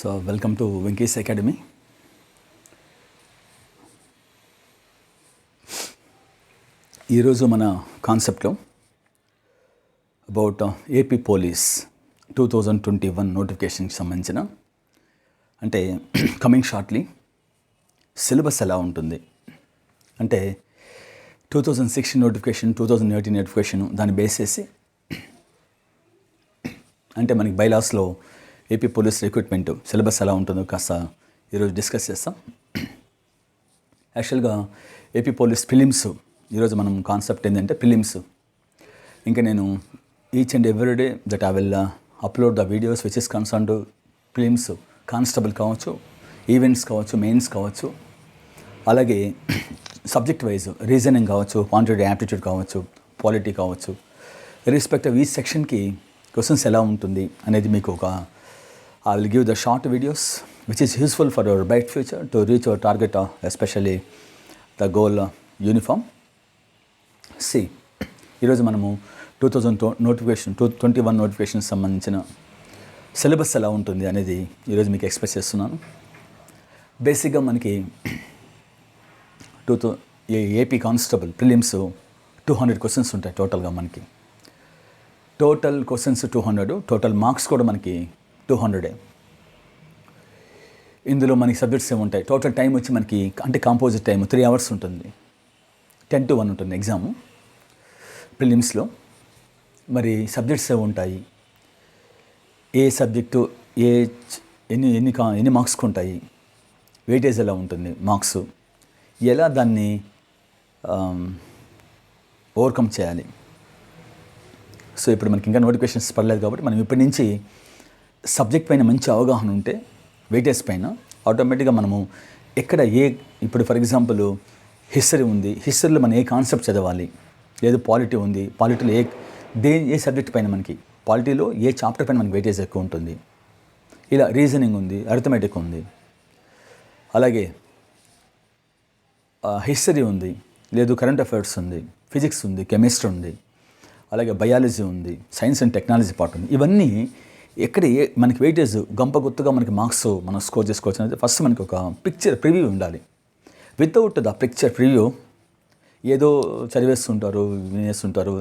So welcome to Venky's academy. ఈరోజు మన కాన్సెప్ట్లో అబౌట్ ఏపీ పోలీస్ 2021 నోటిఫికేషన్కి సంబంధించిన అంటే కమింగ్ షార్ట్లీ సిలబస్ ఎలా ఉంటుంది అంటే 2016 నోటిఫికేషన్ 2018 నోటిఫికేషన్ దాన్ని బేస్ చేసి అంటే మనకి బైలాస్లో ఏపీ పోలీస్ రిక్రూట్మెంట్ సిలబస్ ఎలా ఉంటుందో కాస్త ఈరోజు డిస్కస్ చేస్తాం. యాక్చువల్గా ఏపీ పోలీస్ ఫిలిమ్స్ ఈరోజు మనం కాన్సెప్ట్ ఏంటంటే ఫిలిమ్స్. ఇంకా నేను each and every day that I will upload the videos which is concern to films, constable కావచ్చు, ఈవెంట్స్ కావచ్చు, మెయిన్స్ కావచ్చు, అలాగే సబ్జెక్ట్ వైజ్ రీజనింగ్ కావచ్చు, క్వాంటిటీ యాప్టిట్యూడ్ కావచ్చు, పాలిటీ కావచ్చు, రెస్పెక్టివ్ ఈ సెక్షన్కి క్వశ్చన్స్ ఎలా ఉంటుంది అనేది మీకు ఒక I will give the short videos which is useful for your bright future to reach your target, especially the goal uniform. See, ఈరోజు మనము 2021 నోటిఫికేషన్ సంబంధించిన సిలబస్ ఎలా ఉంటుంది అనేది ఈరోజు మీకు ఎక్స్ప్రెస్ చేస్తున్నాను. బేసిక్గా మనకి ఏపీ కానిస్టేబుల్ ప్రిలిమ్స్ 200 క్వశ్చన్స్ ఉంటాయి టోటల్గా. మనకి టోటల్ క్వశ్చన్స్ 200, టోటల్ మార్క్స్ కూడా మనకి 200. ఇందులో మనకి సబ్జెక్ట్స్ ఏముంటాయి, టోటల్ టైం వచ్చి మనకి అంటే కాంపోజిట్ టైం 3 hours ఉంటుంది. 10 to 1 ఉంటుంది ఎగ్జాము ప్రిలిమ్స్లో. మరి సబ్జెక్ట్స్ ఏముంటాయి, ఏ సబ్జెక్టు ఎన్ని మార్క్స్కి ఉంటాయి, వెయిటేజ్ ఎలా ఉంటుంది, మార్క్స్ ఎలా దాన్ని ఓవర్కమ్ చేయాలి. సో ఇప్పుడు మనకి ఇంకా నోటిఫికేషన్స్ పడలేదు కాబట్టి మనం ఇప్పటి నుంచి సబ్జెక్ట్ పైన మంచి అవగాహన ఉంటే వెయిటేజ్ పైన ఆటోమేటిక్గా మనము ఎక్కడ ఇప్పుడు ఫర్ ఎగ్జాంపుల్ హిస్టరీ ఉంది, హిస్టరీలో మనం ఏ కాన్సెప్ట్ చదవాలి, లేదు పాలిటీ ఉంది, పాలిటీలో ఏ సబ్జెక్ట్ పైన మనకి పాలిటీలో ఏ చాప్టర్ పైన మనకి వెయిటేజ్ ఎక్కువ ఉంటుంది, ఇలా రీజనింగ్ ఉంది, అరిథమెటిక్ ఉంది, అలాగే హిస్టరీ ఉంది, లేదు కరెంట్ అఫైర్స్ ఉంది, ఫిజిక్స్ ఉంది, కెమిస్ట్రీ ఉంది, అలాగే బయాలజీ ఉంది, సైన్స్ అండ్ టెక్నాలజీ పార్ట్ ఉంది. ఇవన్నీ ఎక్కడ మనకి వెయిటేజ్ గంప గుర్తుగా మనకి మార్క్స్ మనం స్కోర్ చేసుకోవచ్చు అనేది ఫస్ట్ మనకి ఒక పిక్చర్ ప్రివ్యూ ఉండాలి. వితౌట్ ద పిక్చర్ ప్రివ్యూ ఏదో చదివేస్తుంటారు, వినేస్తుంటారు,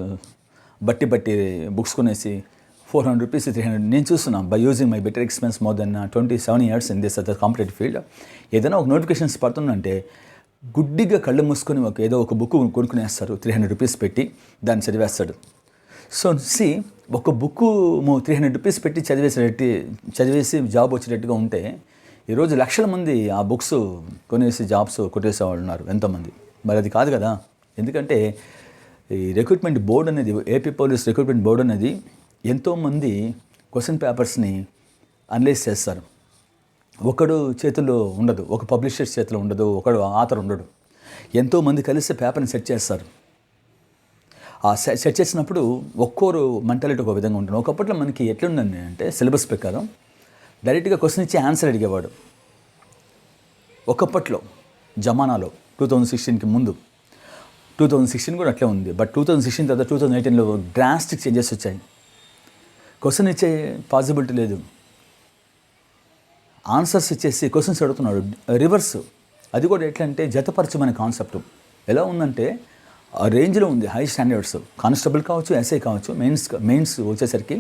బట్టి బుక్స్ కొనేసి 400 rupees 300. నేను చూస్తున్నాను by using my better experience more than 27 years in this the competitive field. ఏదైనా ఒక నోటిఫికేషన్స్ పడుతుందంటే గుడ్డిగా కళ్ళు మూసుకొని ఏదో ఒక బుక్ కొనుక్కునేస్తారు 300 rupees పెట్టి, దాన్ని చదివేస్తాడు. సో ఒక బుక్ 300 rupees పెట్టి చదివేసి జాబ్ వచ్చేటట్టుగా ఉంటే ఈరోజు లక్షల మంది ఆ బుక్స్ కొనేసి జాబ్స్ కొట్టేసేవాళ్ళు ఉన్నారు ఎంతోమంది. మరి అది కాదు కదా. ఎందుకంటే ఈ రిక్రూట్మెంట్ బోర్డు అనేది, ఏపీ పోలీస్ రిక్రూట్మెంట్ బోర్డు అనేది ఎంతోమంది క్వశ్చన్ పేపర్స్ని అనలైజ్ చేస్తారు. ఒకడు చేతుల్లో ఉండదు, ఒక పబ్లిషర్ చేతిలో ఉండదు, ఒకడు ఆథర్ ఉండడు, ఎంతోమంది కలిసి పేపర్ని సెట్ చేస్తారు. ఆ సెట్ చేసినప్పుడు ఒక్కోరు మెంటాలిటీ ఒక విధంగా ఉంటుంది. ఒకప్పట్లో మనకి ఎట్లుందండి అంటే సిలబస్ ప్రకారం డైరెక్ట్గా క్వశ్చన్ ఇచ్చి ఆన్సర్ అడిగేవాడు. ఒకప్పట్లో జమానాలో 2016కి ముందు 2016 కూడా అట్లే ఉంది. బట్ 2016 తర్వాత 2018లో డ్రాస్టిక్ చేంజెస్ వచ్చాయి. క్వశ్చన్ ఇచ్చే పాసిబిలిటీ లేదు, ఆన్సర్స్ ఇచ్చేసి క్వశ్చన్స్ అడుగుతున్నాడు. రివర్స్, అది కూడా ఎట్లా అంటే జతపరచమనే కాన్సెప్ట్ ఎలా ఉందంటే ఆ రేంజ్లో ఉంది. హై స్టాండర్డ్స్, కానిస్టేబుల్ కావచ్చు, ఎస్ఐ కావచ్చు, మెయిన్స్ వచ్చేసరికి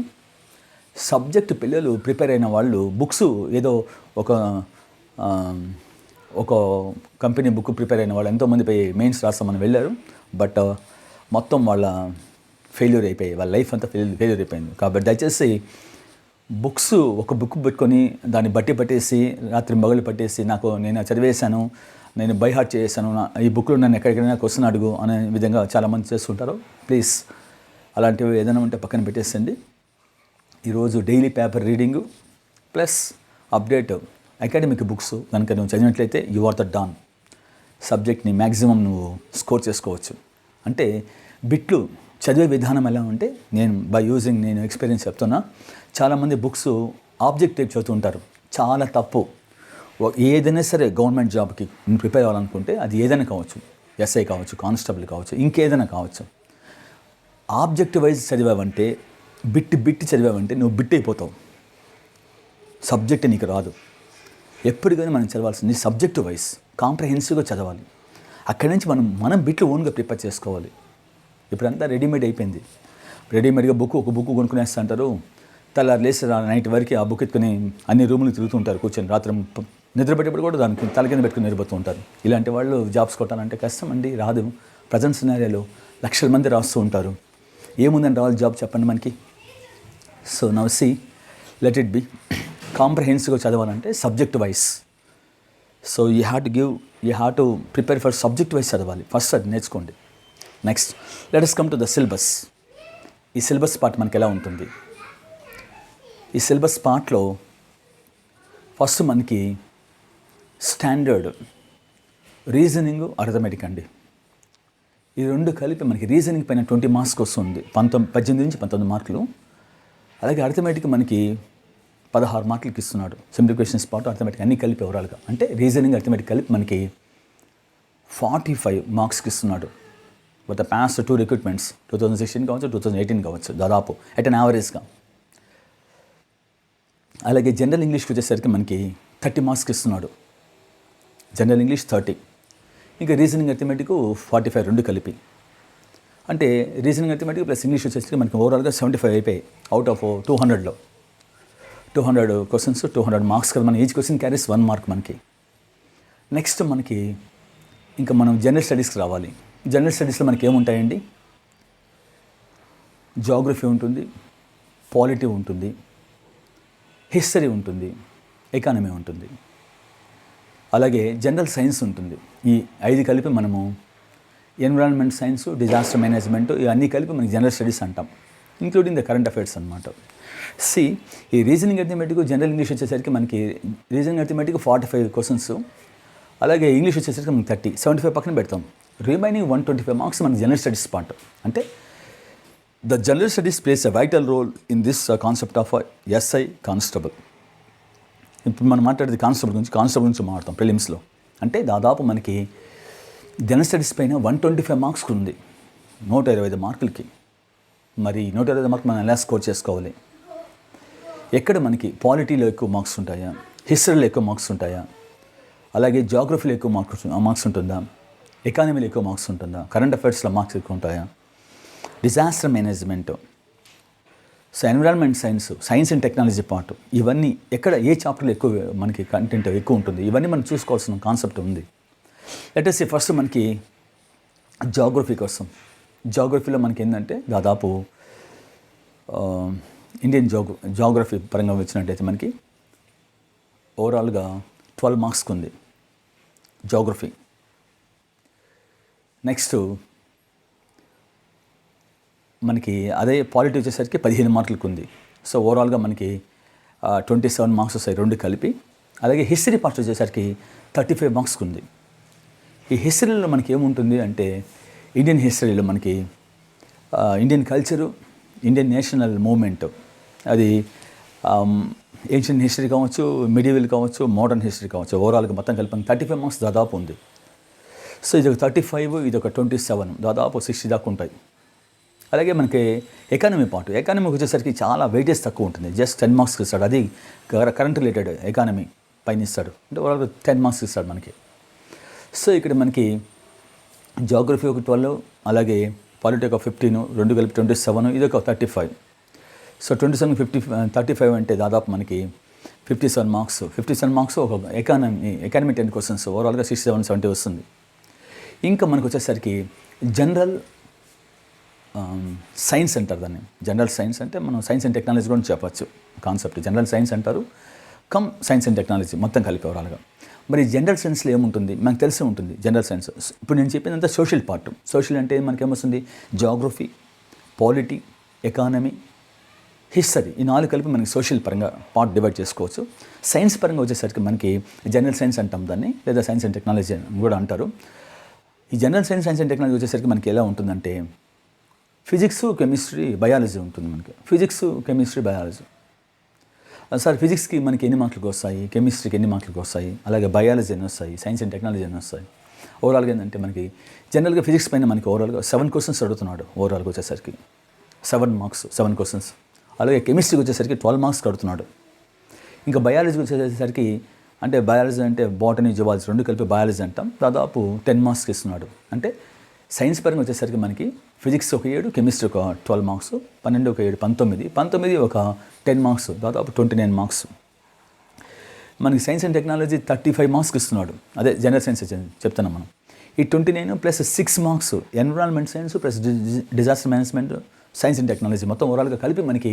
సబ్జెక్ట్ పిల్లలు ప్రిపేర్ అయిన వాళ్ళు బుక్స్ ఏదో ఒక కంపెనీ బుక్ ప్రిపేర్ అయిన వాళ్ళు ఎంతోమంది పోయి మెయిన్స్ రాస్తామని వెళ్ళారు. బట్ మొత్తం వాళ్ళ ఫెయిల్యూర్ అయిపోయి, వాళ్ళ లైఫ్ అంతా ఫెయిల్యూర్ అయిపోయింది. కాబట్టి దయచేసి బుక్స్ ఒక బుక్ పెట్టుకొని దాన్ని పట్టేసి రాత్రి మగలు పట్టేసి నేను చదివేశాను, నేను బై హార్ట్ చేశాను, ఈ బుక్లో నన్ను ఎక్కడికైనా క్వశ్చన్ అడుగు అనే విధంగా చాలామంది చేస్తుంటారు. ప్లీజ్ అలాంటివి ఏదైనా ఉంటే పక్కన పెట్టేసండి. ఈరోజు daily paper reading plus update academic books కనుక నువ్వు చదివినట్లయితే యు ఆర్ ద డాన్. సబ్జెక్ట్ని మ్యాక్సిమం నువ్వు స్కోర్ చేసుకోవచ్చు. అంటే బిట్లు చదివే విధానం ఎలా అంటే నేను ఎక్స్పీరియన్స్ చెప్తున్నా. చాలామంది బుక్స్ ఆబ్జెక్ట్ టైప్ చదువుతుంటారు, చాలా తప్పు. ఏదైనా సరే గవర్నమెంట్ జాబ్కి ప్రిపేర్ అవ్వాలనుకుంటే అది ఏదైనా కావచ్చు, ఎస్ఐ కావచ్చు, కానిస్టేబుల్ కావచ్చు, ఇంకేదైనా కావచ్చు. ఆబ్జెక్ట్ వైజ్ చదివావంటే బిట్టి చదివావంటే నువ్వు బిట్ అయిపోతావు, సబ్జెక్ట్ నీకు రాదు. ఎప్పుడు కానీ మనం చదవాల్సింది సబ్జెక్టు వైజ్ కాంప్రహెన్సివ్గా చదవాలి. అక్కడి నుంచి మనం బిట్లు ఓన్గా ప్రిపేర్ చేసుకోవాలి. ఇప్పుడంతా రెడీమేడ్ అయిపోయింది. రెడీమేడ్గా ఒక బుక్ కొనుక్కునేస్తా అంటారు. తెల్లారు లేసి నైట్ వరకు ఆ బుక్ ఎత్తుకుని అన్ని రూములు తిరుగుతుంటారు కూర్చొని. రాత్రి నిద్రపెట్టేప్పుడు కూడా దానికి తల కింద పెట్టుకుని నిద్రపోతూ ఉంటారు. ఇలాంటి వాళ్ళు జాబ్స్ కొట్టాలంటే కష్టం అండి, రాదు. ప్రజెంట్ సినారియోలో లక్షల మంది రాస్తూ ఉంటారు. ఏముందని రావాలి జాబ్ చెప్పండి మనకి. So now see let it be కాంప్రహెన్సివ్గా చదవాలంటే subject wise. So you have to prepare for subject wise చదవాలి. ఫస్ట్ అది నేర్చుకోండి. Next let us come to the syllabus. ఈ సిలబస్ పార్ట్ మనకి ఎలా ఉంటుంది? ఈ సిలబస్ పార్ట్లో ఫస్ట్ మనకి స్టాండర్డ్, రీజనింగ్, అర్థమెటిక్ అండి. ఈ రెండు కలిపి మనకి రీజనింగ్ పైన 20 మార్క్స్ వస్తుంది. 18 నుంచి 19 మార్కులు. అలాగే అర్థమెటిక్ మనకి 16 మార్కులకి ఇస్తున్నాడు. సింప్లిఫికేషన్స్ పార్ట్, అర్థమెటిక్ అన్నీ కలిపి ఓవరాల్గా. అంటే రీజనింగ్, అర్థమెటిక్ కలిపి మనకి 45 మార్క్స్కి ఇస్తున్నాడు. విత్ ద పాస్ట్ 2 రిక్రూట్మెంట్స్ 2016 కావచ్చు, 2018 కావచ్చు, దాదాపు ఎట్ అన్ యావరేజ్గా. అలాగే జనరల్ ఇంగ్లీష్కి వచ్చేసరికి మనకి 30 మార్క్స్కి ఇస్తున్నాడు. జనరల్ ఇంగ్లీష్ 30, ఇంకా రీజనింగ్, అర్థమెటిక్ 45 రెండు కలిపి. అంటే రీజనింగ్, అర్థమెటిక్ ప్లస్ ఇంగ్లీష్ వచ్చేసరికి మనకి ఓవరాల్గా 75 అయిపోయాయి. అవుట్ ఆఫ్ 200లో 200 క్వశ్చన్స్ 200 మార్క్స్ కదా. మన ఈచ్ క్వశ్చన్ క్యారీస్ 1 మార్క్ మనకి. నెక్స్ట్ మనకి ఇంకా మనం జనరల్ స్టడీస్కి రావాలి. జనరల్ స్టడీస్లో మనకి ఏముంటాయండి? జాగ్రఫీ ఉంటుంది, పాలిటీ ఉంటుంది, హిస్టరీ ఉంటుంది, ఎకానమీ ఉంటుంది, అలాగే జనరల్ సైన్స్ ఉంటుంది. ఈ 5 కలిపి మనము ఎన్విరాన్మెంట్ సైన్స్, డిజాస్టర్ మేనేజ్మెంట్, ఇవన్నీ కలిపి మనకి జనరల్ స్టడీస్ అంటాం, ఇంక్లూడింగ్ ద కరెంట్ అఫైర్స్ అనమాట. ఈ రీజనింగ్, అర్థమెటిక్, జనరల్ ఇంగ్లీష్ వచ్చేసరికి మనకి రీజనింగ్, అర్థమెటిక్ 45 క్వశ్చన్స్, అలాగే ఇంగ్లీష్ వచ్చేసరికి మనకి 30, 75 పక్కన పెడతాం. రిమైనింగ్ 125 మార్క్స్ మనకి జనరల్ స్టడీస్ పార్ట్. అంటే the general studies plays a vital role in this concept of SI constable. ఇప్పుడు మనం మాట్లాడేది కానిస్టేబుల్ గురించి మాట్లాడతాం ప్రిలిమ్స్లో. అంటే దాదాపు మనకి జనరల్ స్టడీస్ పైన 125 మార్క్స్ ఉంది 125 మార్కులకి. మరి 125 మార్కులు మనం ఎలా స్కోర్ చేసుకోవాలి? ఎక్కడ మనకి పాలిటీలో ఎక్కువ మార్క్స్ ఉంటాయా, హిస్టరీలో ఎక్కువ మార్క్స్ ఉంటాయా, అలాగే జాగ్రఫీలో ఎక్కువ మార్క్స్ ఉంటుందా, ఎకానమీలో ఎక్కువ మార్క్స్ ఉంటుందా, కరెంట్ అఫైర్స్లో మార్క్స్ ఎక్కువ ఉంటాయా, disaster management, so environment science and technology part, ఇవన్నీ ఎక్కడ ఏ చాప్టర్లో ఎక్కువ మనకి కంటెంట్ ఎక్కువ ఉంటుంది, ఇవన్నీ మనం చూసుకోవాల్సిన కాన్సెప్ట్ ఉంది. లెట్ us సీ ఫస్ట్ మనకి జాగ్రఫీ కోసం. జాగ్రఫీలో మనకి ఏంటంటే దాదాపు ఇండియన్ జాగ్రఫీ పరంగా వచ్చినట్టయితే మనకి ఓవరాల్గా 12 మార్క్స్కి ఉంది జాగ్రఫీ. నెక్స్ట్ మనకి అదే పాలిటీ వచ్చేసరికి 15 మార్కులకు ఉంది. సో ఓవరాల్గా మనకి 27 మార్క్స్ వస్తాయి రెండు కలిపి. అలాగే హిస్టరీ పార్ట్ వచ్చేసరికి 35 మార్క్స్కి ఉంది. ఈ హిస్టరీలో మనకి ఏముంటుంది అంటే ఇండియన్ హిస్టరీలో మనకి Indian culture, Indian national movement, అది ఏన్షియన్ హిస్టరీ కావచ్చు, మిడివల్ కావచ్చు, మోడర్న్ హిస్టరీ కావచ్చు, ఓవరాల్గా మొత్తం కలిపి 35 మార్క్స్ దాదాపు ఉంది. సో ఇది ఒక 35, ఇది ఒక 27, దాదాపు 60 దాకా ఉంటాయి. అలాగే మనకి ఎకానమీ పార్ట్, ఎకానమీకి వచ్చేసరికి చాలా వెయిటేజ్ తక్కువ ఉంటుంది. జస్ట్ 10 మార్క్స్కి ఇస్తాడు. అది కరెంట్ రిలేటెడ్ ఎకానమీ పైన ఇస్తాడు. అంటే ఓవరాల్గా 10 మార్క్స్ ఇస్తాడు మనకి. సో ఇక్కడ మనకి జాగ్రఫీ ఒక 12, అలాగే పాలిటీ ఒక 15, రెండు కలిపి 27, ఇది ఒక 35. సో 27, 50, 35 అంటే దాదాపు మనకి 57 మార్క్స్. 57 మార్క్స్ ఒక ఎకానమీ 10 క్వశ్చన్స్, ఓవరాల్గా 67, 70 వస్తుంది. ఇంకా మనకు వచ్చేసరికి జనరల్ సైన్స్ అంటారు దాన్ని. జనరల్ సైన్స్ అంటే మనం సైన్స్ అండ్ టెక్నాలజీ కూడా చెప్పచ్చు కాన్సెప్ట్. జనరల్ సైన్స్ అంటారు, కమ్ సైన్స్ అండ్ టెక్నాలజీ మొత్తం కలిపి ఓవరాల్గా. మరి జనరల్ సైన్స్లో ఏముంటుంది మనకు తెలిసి ఉంటుంది. జనరల్ సైన్స్ ఇప్పుడు నేను చెప్పిందంతా సోషల్ పార్ట్. సోషల్ అంటే మనకి ఏమొస్తుంది? జాగ్రఫీ, పాలిటీ, ఎకానమీ, హిస్టరీ, ఈ 4 కలిపి మనకి సోషల్ పరంగా పార్ట్ డివైడ్ చేసుకోవచ్చు. సైన్స్ పరంగా వచ్చేసరికి మనకి జనరల్ సైన్స్ అంటాం దాన్ని, లేదా సైన్స్ అండ్ టెక్నాలజీ కూడా అంటారు. ఈ జనరల్ సైన్స్ అండ్ టెక్నాలజీ వచ్చేసరికి మనకి ఎలా ఉంటుందంటే ఫిజిక్స్, కెమిస్ట్రీ, బయాలజీ ఉంటుంది మనకి. Physics, chemistry, biology. సార్ ఫిజిక్స్కి మనకి ఎన్ని మార్కులకు వస్తాయి, కెమిస్ట్రీకి ఎన్ని మార్కులకు వస్తాయి, అలాగే బయాలజీ ఎన్ని వస్తాయి, సైన్స్ అండ్ టెక్నాలజీ ఎన్ని వస్తాయి? ఓవరాల్గా ఏంటంటే మనకి జనరల్గా ఫిజిక్స్ పైన మనకి ఓవరాల్గా 7 క్వశ్చన్స్ అడుగుతున్నాడు. ఓవరాల్గా వచ్చేసరికి 7 మార్క్స్, 7 క్వశ్చన్స్. అలాగే కెమిస్ట్రీకి వచ్చేసరికి 12 మార్క్స్ కడుతున్నాడు. ఇంకా బయాలజీకి వచ్చేసరికి అంటే బయాలజీ అంటే బాటనీ జువాలజీ రెండు కలిపి బయాలజీ అంటాం. దాదాపు 10 మార్క్స్కి ఇస్తున్నాడు. అంటే సైన్స్ పరంగా వచ్చేసరికి మనకి ఫిజిక్స్ ఒక 7, కెమిస్ట్రీ ఒక 12 మార్క్స్, 12 ఒక 7 19, 19 ఒక 10 మార్క్స్, దాదాపు 29 మార్క్స్. మనకి సైన్స్ అండ్ టెక్నాలజీ 35 మార్క్స్కి ఇస్తున్నాడు. అదే జనరల్ సైన్స్ చెప్తున్నాం మనం. ఈ 29 plus 6 marks environment science plus disaster management science and technology మొత్తం ఓవరాల్గా కలిపి మనకి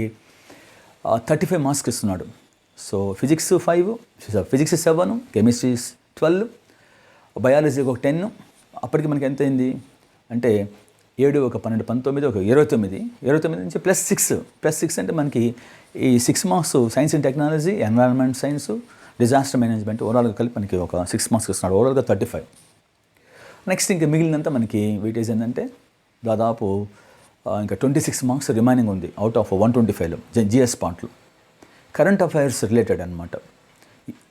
35 మార్క్స్కి ఇస్తున్నాడు. So physics 5, physics 7, chemistry 12, biology ఒక 10. అప్పటికి మనకి ఎంత అయింది అంటే 7 ఒక 12 19 ఒక 29 నుంచి ప్లస్ 6 అంటే మనకి ఈ 6 marks science and technology, environment science, disaster management ఓవరాల్గా కలిపి మనకి ఒక 6 మార్క్స్ ఇస్తున్నాడు. ఓవరాల్గా 35. నెక్స్ట్ ఇంకా మిగిలినంత మనకి వెయిటేజ్ ఏంటంటే దాదాపు ఇంకా 26 మార్క్స్ రిమైనింగ్ ఉంది అవుట్ ఆఫ్ 125లో జిఎస్ పార్ట్లు. కరెంట్ అఫైర్స్ రిలేటెడ్ అనమాట.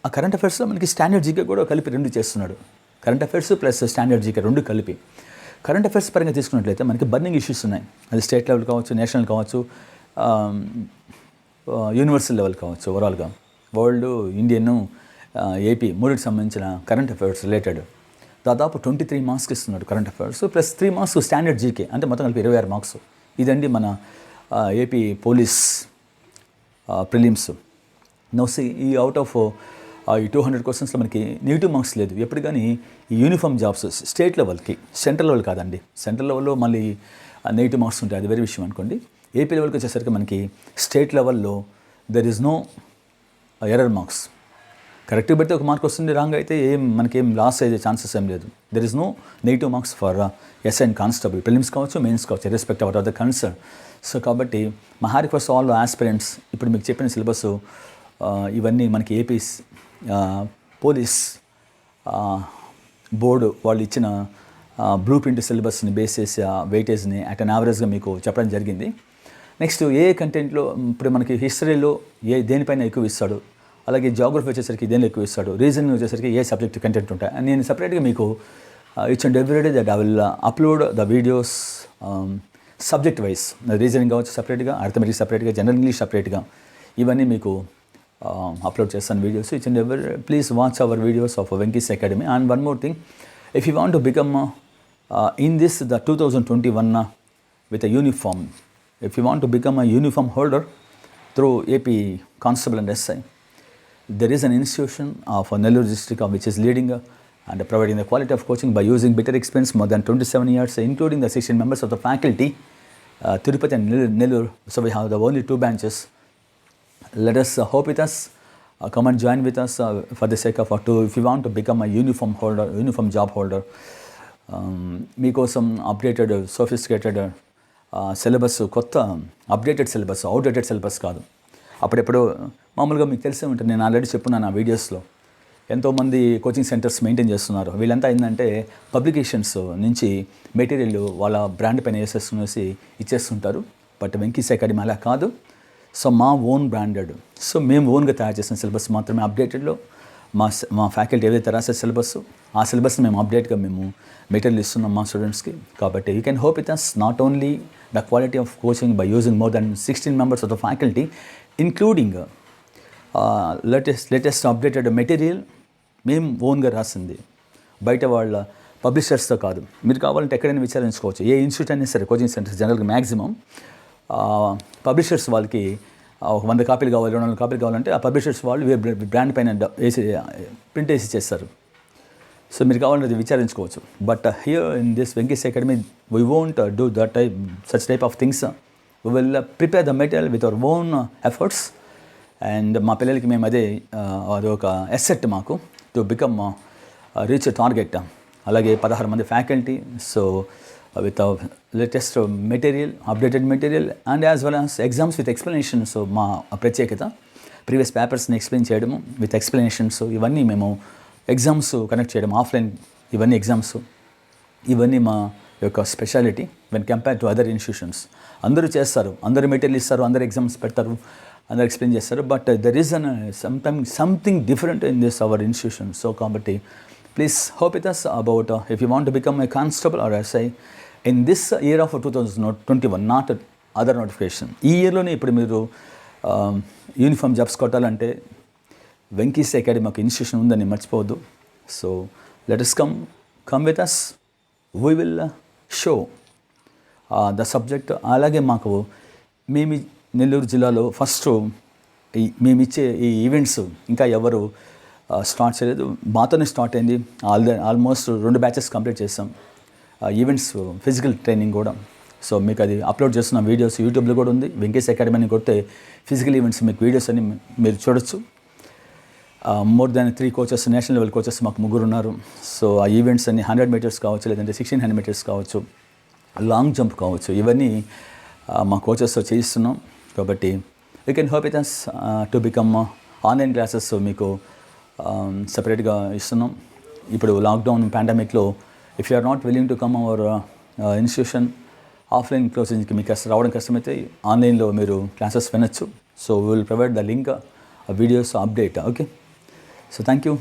ఆ కరెంట్ అఫైర్స్లో మనకి స్టాండర్డ్ జీకే కూడా కలిపి 2 చేస్తున్నాడు. Current affairs plus standard GK 2 కలిపి. కరెంట్ అఫైర్స్ పరంగా తీసుకున్నట్లయితే మనకి బర్నింగ్ ఇష్యూస్ ఉన్నాయి. అది స్టేట్ లెవెల్ కావచ్చు, నేషనల్ కావచ్చు, యూనివర్సల్ లెవెల్ కావచ్చు. ఓవరాల్గా వరల్డ్, ఇండియన్, ఏపీ మూడికి సంబంధించిన కరెంట్ అఫైర్స్ రిలేటెడ్ దాదాపు 23 మార్క్స్కి ఇస్తున్నాడు current affairs plus 3 marks standard GK, అంటే మొత్తం కలిపి 26 మార్క్స్. ఇదండి మన ఏపీ పోలీస్ ప్రిలిమ్స్. నోసి ఈ అవుట్ ఆఫ్ ఈ 200 క్వశ్చన్స్లో మనకి నెగిటివ్ మార్క్స్ లేదు ఎప్పుడు. కానీ ఈ యూనిఫామ్ జాబ్స్ స్టేట్ లెవెల్కి, సెంట్రల్ లెవెల్ కాదండి. సెంట్రల్ లెవెల్లో మళ్ళీ నెగిటివ్ మార్క్స్ ఉంటాయి, అది వేరే విషయం అనుకోండి. ఏపీ లెవెల్కి వచ్చేసరికి మనకి స్టేట్ లెవెల్లో there is no error marks. కరెక్ట్గా పెడితే ఒక మార్క్ వస్తుంది, రాంగ్ అయితే మనకేం లాస్ అయ్యే ఛాన్సెస్ ఏం లేదు. There is no negative marks for SI and constable, prelims కావచ్చు, మెయిన్స్ కావచ్చు, respect our of the concern. So కాబట్టి మై రిక్వెస్ట్ ఆల్ ఆస్పిరెంట్స్, ఇప్పుడు మీకు చెప్పిన సిలబస్ ఇవన్నీ మనకి ఏపీ పోలీస్ బోర్డు వాళ్ళు ఇచ్చిన బ్లూ ప్రింట్ సిలబస్ని బేస్ చేసి వెయిటేజ్ని అట్ అన్ యావరేజ్గా మీకు చెప్పడం జరిగింది. నెక్స్ట్ ఏ కంటెంట్లో ఇప్పుడు మనకి హిస్టరీలో దేనిపైన ఎక్కువ ఇస్తాడు, అలాగే జాగ్రఫీ వచ్చేసరికి దేనిలో ఎక్కువ ఇస్తాడు, రీజనింగ్ వచ్చేసరికి ఏ సబ్జెక్ట్ కంటెంట్ ఉంటాయి అని నేను సపరేట్గా మీకు each and every day that I will upload the videos subject wise. Reasoning కావచ్చు సపరేట్గా, అర్థమెటిక్ సపరేట్గా, జనరల్ ఇంగ్లీష్ సపరేట్గా, ఇవన్నీ మీకు అప్లోడ్ చేస్తాను videos. Each and every please watch our videos of Venky's academy. And one more thing, if you want to become in this the 2021 with a uniform, if you want to become a uniform holder through AP Constable and SI, there is an institution of Nellore district which is leading and providing the quality of coaching by using better experience more than 27 years, including the 16 members of the faculty, Tirupati and Nellore. So we have the only 2 branches. Let us hope with us, come and join with us for the sake of if you want to become a uniform holder, uniform job holder. మీకోసం updated sophisticated syllabus, కొత్త updated syllabus, outdated syllabus కాదు. అప్పుడెప్పుడు మామూలుగా మీకు తెలిసే ఉంటుంది, నేను already చెప్పున్నాను ఆ వీడియోస్లో. ఎంతోమంది కోచింగ్ సెంటర్స్ మెయింటైన్ చేస్తున్నారు. వీళ్ళంతా ఏంటంటే పబ్లికేషన్స్ నుంచి మెటీరియల్ వాళ్ళ బ్రాండ్ పైన వేసేసి ఇచ్చేస్తుంటారు. బట్ వెంకీస్ అకాడమీ అలా కాదు. సో మా ఓన్ బ్రాండెడ్, సో మేము ఓన్గా తయారు చేసిన సిలబస్ మాత్రమే అప్డేటెడ్లో మా ఫ్యాకల్టీ ఏదైతే రాసే సిలబస్, ఆ సిలబస్ని మేము అప్డేట్గా మేము మెటీరియల్ ఇస్తున్నాం మా స్టూడెంట్స్కి. కాబట్టి you can hope with us not only the quality of coaching by using more than 16 members of the faculty, including latest updated material మేము ఓన్గా రాసింది, బయట వాళ్ళ పబ్లిషర్స్తో కాదు. మీరు కావాలంటే ఎక్కడైనా విచారించుకోవచ్చు, ఏ ఇన్స్టిట్యూట్ అయినా సరే, కోచింగ్ సెంటర్స్ జనరల్గా మ్యాక్సిమం పబ్లిషర్స్ వాళ్ళకి 100 కాపీలు కావాలి, 200 కాపీలు కావాలంటే ఆ పబ్లిషర్స్ వాళ్ళు బ్రాండ్ పైన వేసి ప్రింట్ వేసి చేస్తారు. సో మీరు కావాలంటే విచారించుకోవచ్చు. But here in this Venky's Academy we won't do that such type of things. We will prepare the material with our own efforts. And మా పిల్లలకి మేము అది ఒక అసెట్ మాకు టు బికమ్ రీచ్ టార్గెట్. అలాగే 16 మంది faculty. So with latest material, updated material and as well as exams with explanations. మా ప్రత్యేకత ప్రీవియస్ పేపర్స్ని ఎక్స్ప్లెయిన్ చేయడము విత్ ఎక్స్ప్లెనేషన్స్. ఇవన్నీ మేము ఎగ్జామ్స్ కనెక్ట్ చేయడం, ఆఫ్లైన్ ఇవన్నీ ఎగ్జామ్స్, ఇవన్నీ మా యొక్క speciality when compare to other institutions. అందరూ చేస్తారు, అందరూ మెటీరియల్ ఇస్తారు, అందరు ఎగ్జామ్స్ పెడతారు, అందరు ఎక్స్ప్లెయిన్ చేస్తారు. But there is something different in this our institution. So కాబట్టి please hope with us about if you want to become a constable or SI in this year of 2021, not other notification. ఈ ఇయర్లోనే ఇప్పుడు మీరు uniform jobs కొట్టాలంటే Venky's academy ఒక institution ఉందని మర్చిపోవద్దు. So let us come with us, we will show the subject. అలాగే మాకు మేము నెల్లూరు జిల్లాలో ఫస్ట్ మేమిచ్చే ఈ ఈవెంట్స్ ఇంకా ఎవరు స్టార్ట్ చేయలేదు, మాతోనే స్టార్ట్ అయింది. ఆల్మోస్ట్ 2 బ్యాచెస్ కంప్లీట్ చేసాం ఈవెంట్స్ ఫిజికల్ ట్రైనింగ్ కూడా. సో మీకు అది అప్లోడ్ చేస్తున్న వీడియోస్ యూట్యూబ్లో కూడా ఉంది. వెంకీస్ అకాడమీ అని కొడితే ఫిజికల్ ఈవెంట్స్ మీకు వీడియోస్ అన్ని మీరు చూడొచ్చు. More than 3 coaches, national level coaches మాకు 3 ఉన్నారు. సో ఆ ఈవెంట్స్ అన్ని 100 మీటర్స్ కావచ్చు, లేదంటే 1600 మీటర్స్ కావచ్చు, లాంగ్ జంప్ కావచ్చు, ఇవన్నీ మా కోచెస్తో చేయిస్తున్నాం. కాబట్టి you can hope it as to become online classes మీకు సపరేట్గా ఇస్తున్నాం. ఇప్పుడు లాక్డౌన్ పాండమిక్లో if you are not willing to come our institution, offline క్లాసెస్కి మీకు రావడం కష్టమైతే ఆన్లైన్లో మీరు క్లాసెస్ వినొచ్చు. So we will provide the link, videos update. Okay, so thank you.